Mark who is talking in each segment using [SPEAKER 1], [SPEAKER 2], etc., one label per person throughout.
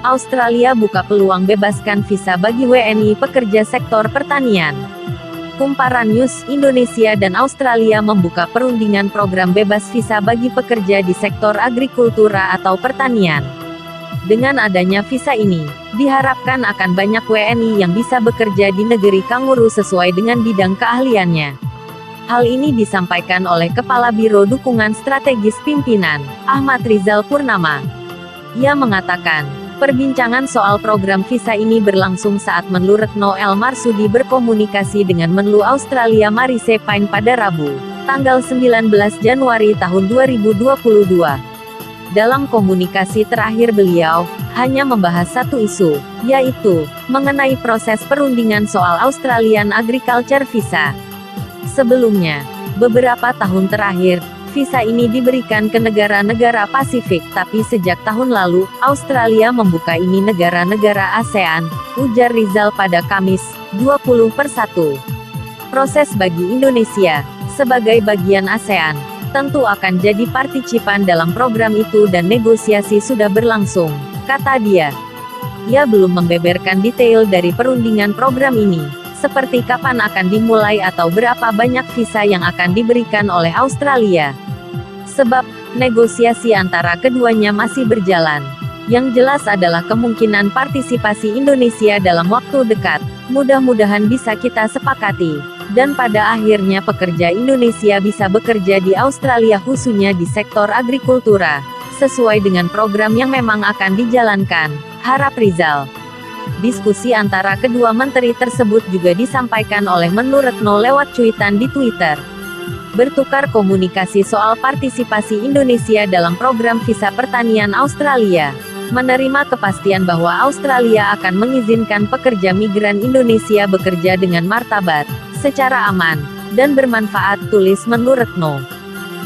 [SPEAKER 1] Australia buka peluang bebaskan visa bagi WNI pekerja sektor pertanian. Kumparan News, Indonesia dan Australia membuka perundingan program bebas visa bagi pekerja di sektor agrikultura atau pertanian. Dengan adanya visa ini, diharapkan akan banyak WNI yang bisa bekerja di negeri kanguru sesuai dengan bidang keahliannya. Hal ini disampaikan oleh Kepala Biro Dukungan Strategis Pimpinan, Ahmad Rizal Purnama. Ia mengatakan, perbincangan soal program visa ini berlangsung saat Menlu Retno El Marsudi berkomunikasi dengan Menlu Australia Marise Payne pada Rabu, tanggal 19 Januari tahun 2022. Dalam komunikasi terakhir beliau, hanya membahas satu isu, yaitu, mengenai proses perundingan soal Australian Agriculture Visa. Sebelumnya, beberapa tahun terakhir, visa ini diberikan ke negara-negara Pasifik, tapi sejak tahun lalu, Australia membuka ini negara-negara ASEAN, ujar Rizal pada Kamis, 20/1. Proses bagi Indonesia, sebagai bagian ASEAN, tentu akan jadi partisipan dalam program itu dan negosiasi sudah berlangsung, kata dia. Ia belum membeberkan detail dari perundingan program ini, seperti kapan akan dimulai atau berapa banyak visa yang akan diberikan oleh Australia. Sebab, negosiasi antara keduanya masih berjalan. Yang jelas adalah kemungkinan partisipasi Indonesia dalam waktu dekat, mudah-mudahan bisa kita sepakati, dan pada akhirnya pekerja Indonesia bisa bekerja di Australia khususnya di sektor agrikultura, sesuai dengan program yang memang akan dijalankan, harap Rizal. Diskusi antara kedua menteri tersebut juga disampaikan oleh Menlu Retno lewat cuitan di Twitter. Bertukar komunikasi soal partisipasi Indonesia dalam program visa pertanian Australia. Menerima kepastian bahwa Australia akan mengizinkan pekerja migran Indonesia bekerja dengan martabat, secara aman, dan bermanfaat, tulis Menlu Retno.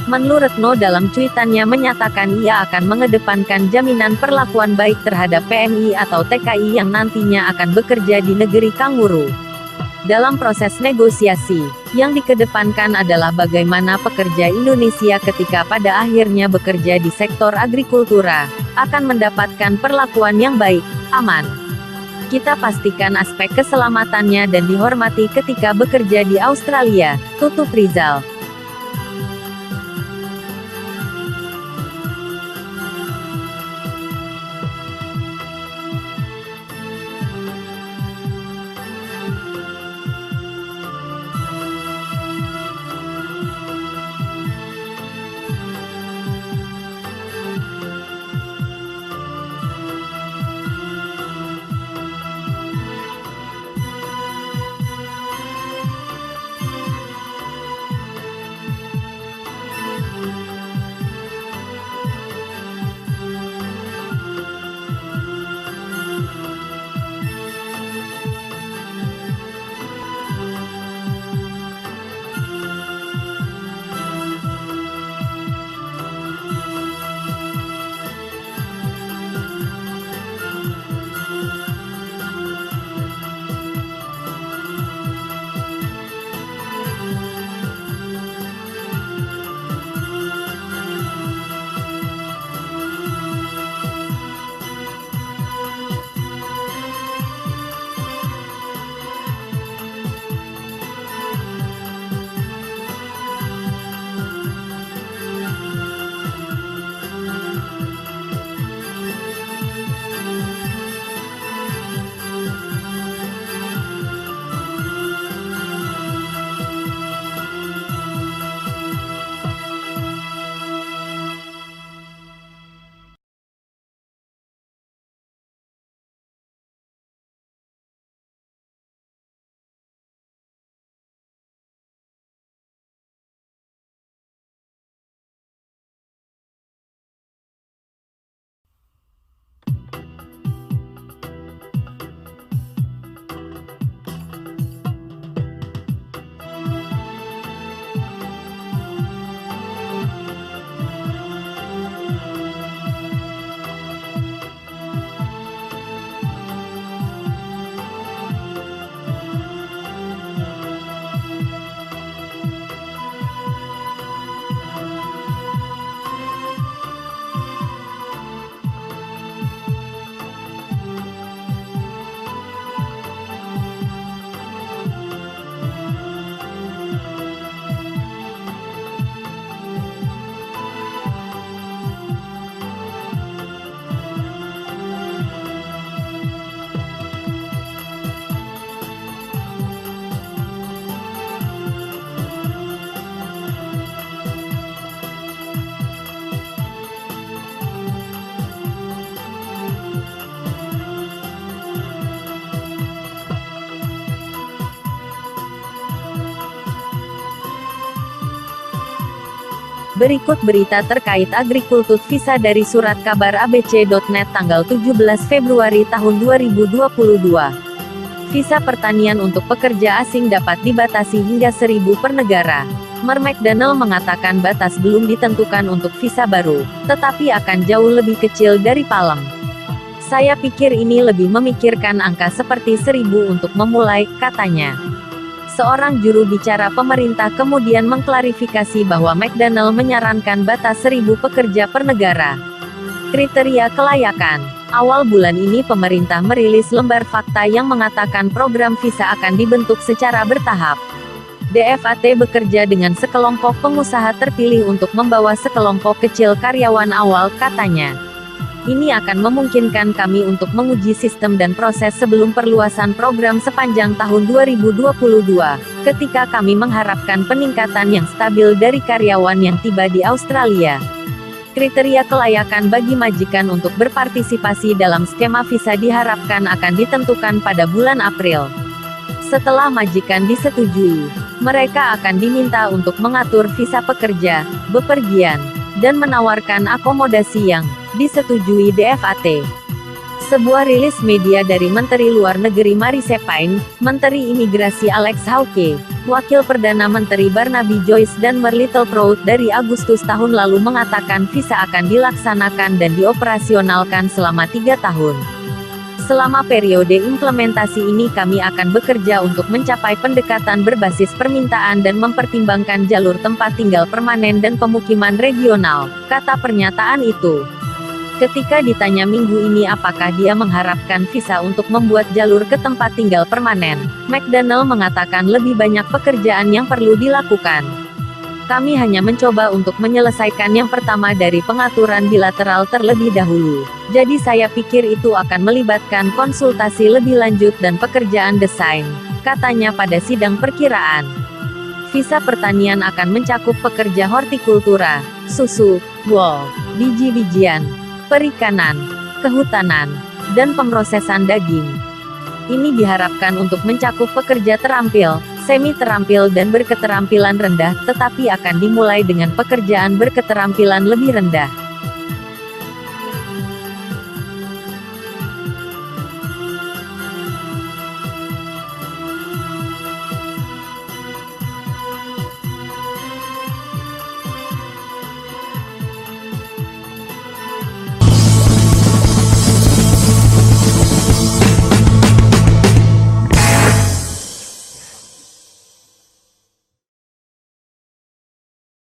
[SPEAKER 1] Menlu Retno dalam cuitannya menyatakan ia akan mengedepankan jaminan perlakuan baik terhadap PMI atau TKI yang nantinya akan bekerja di negeri kanguru. Dalam proses negosiasi, yang dikedepankan adalah bagaimana pekerja Indonesia ketika pada akhirnya bekerja di sektor agrikultura, akan mendapatkan perlakuan yang baik, aman. Kita pastikan aspek keselamatannya dan dihormati ketika bekerja di Australia, tutup Rizal. Berikut berita terkait agrikultur visa dari surat kabar abc.net tanggal 17 Februari tahun 2022. Visa pertanian untuk pekerja asing dapat dibatasi hingga 1.000 per negara. Mer McDonald mengatakan batas belum ditentukan untuk visa baru, tetapi akan jauh lebih kecil dari Palem. Saya pikir ini lebih memikirkan angka seperti 1.000 untuk memulai, katanya. Seorang juru bicara pemerintah kemudian mengklarifikasi bahwa McDonald menyarankan batas 1.000 pekerja per negara. Kriteria kelayakan. Awal bulan ini pemerintah merilis lembar fakta yang mengatakan program visa akan dibentuk secara bertahap. DFAT bekerja dengan sekelompok pengusaha terpilih untuk membawa sekelompok kecil karyawan awal, katanya. Ini akan memungkinkan kami untuk menguji sistem dan proses sebelum perluasan program sepanjang tahun 2022, ketika kami mengharapkan peningkatan yang stabil dari karyawan yang tiba di Australia. Kriteria kelayakan bagi majikan untuk berpartisipasi dalam skema visa diharapkan akan ditentukan pada bulan April. Setelah majikan disetujui, mereka akan diminta untuk mengatur visa pekerja, bepergian, dan menawarkan akomodasi yang disetujui DFAT. Sebuah rilis media dari Menteri Luar Negeri Marise Payne, Menteri Imigrasi Alex Hawke, Wakil Perdana Menteri Barnaby Joyce dan Mer Littleproud dari Agustus tahun lalu mengatakan visa akan dilaksanakan dan dioperasionalkan selama 3 tahun. Selama periode implementasi ini kami akan bekerja untuk mencapai pendekatan berbasis permintaan dan mempertimbangkan jalur tempat tinggal permanen dan pemukiman regional, kata pernyataan itu. Ketika ditanya minggu ini apakah dia mengharapkan visa untuk membuat jalur ke tempat tinggal permanen, McDonald mengatakan lebih banyak pekerjaan yang perlu dilakukan. Kami hanya mencoba untuk menyelesaikan yang pertama dari pengaturan bilateral terlebih dahulu. Jadi saya pikir itu akan melibatkan konsultasi lebih lanjut dan pekerjaan desain, katanya pada sidang perkiraan. Visa pertanian akan mencakup pekerja hortikultura, susu, wool, biji-bijian, perikanan, kehutanan, dan pemrosesan daging. Ini diharapkan untuk mencakup pekerja terampil, semi-terampil dan berketerampilan rendah, tetapi akan dimulai dengan pekerjaan berketerampilan lebih rendah.